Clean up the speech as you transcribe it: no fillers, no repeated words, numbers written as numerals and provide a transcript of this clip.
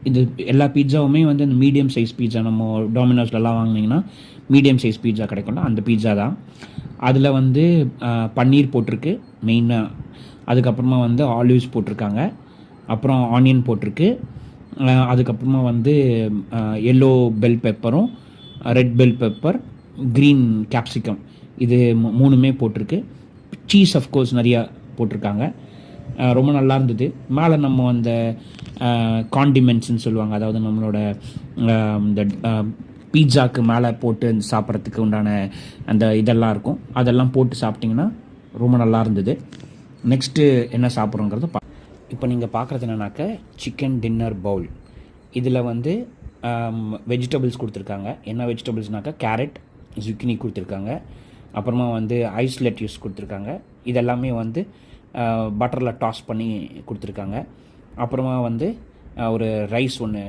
இது எல்லா பீட்சாவுமே வந்து அந்த மீடியம் சைஸ் பீட்சா நம்ம டொமினோஸ்லலாம் வாங்கினீங்கன்னா மீடியம் சைஸ் பீட்சா கிடைக்கும்ல, அந்த பீட்சா தான். அதில் வந்து பன்னீர் போட்டிருக்கு மெயினாக. அதுக்கப்புறமா வந்து ஆலிவ்ஸ் போட்டிருக்காங்க, அப்புறம் ஆனியன் போட்டிருக்கு, அதுக்கப்புறமா வந்து எல்லோ பெல் பெப்பரும் red bell pepper, green capsicum, இது மூணுமே போட்டிருக்கு. சீஸ் அஃப்கோர்ஸ் நிறையா போட்டிருக்காங்க. ரொம்ப நல்லா இருந்தது. மேலே நம்ம அந்த காண்டிமெண்ட்ஸ்ன்னு சொல்லுவாங்க, அதாவது நம்மளோட இந்த பீட்சாக்கு மேலே போட்டு சாப்பிட்றதுக்கு உண்டான அந்த இதெல்லாம் இருக்கும், அதெல்லாம் போட்டு சாப்பிட்டிங்கன்னா ரொம்ப நல்லா இருந்தது. நெக்ஸ்ட்டு என்ன சாப்பிட்றோங்கிறத இப்போ நீங்கள் பார்க்குறது என்னன்னாக்க சிக்கன் டின்னர் பவுல். இதில் வந்து வெஜிடபிள்ஸ் கொடுத்துருக்காங்க. என்ன வெஜிடபிள்ஸ்னாக்கா கேரட், ஜுக்கினி கொடுத்துருக்காங்க, அப்புறமா வந்து ஐஸ் லெட்யூஸ் கொடுத்துருக்காங்க. இதெல்லாமே வந்து பட்டரில் டாஸ் பண்ணி கொடுத்துருக்காங்க. அப்புறமா வந்து ஒரு ரைஸ் ஒன்று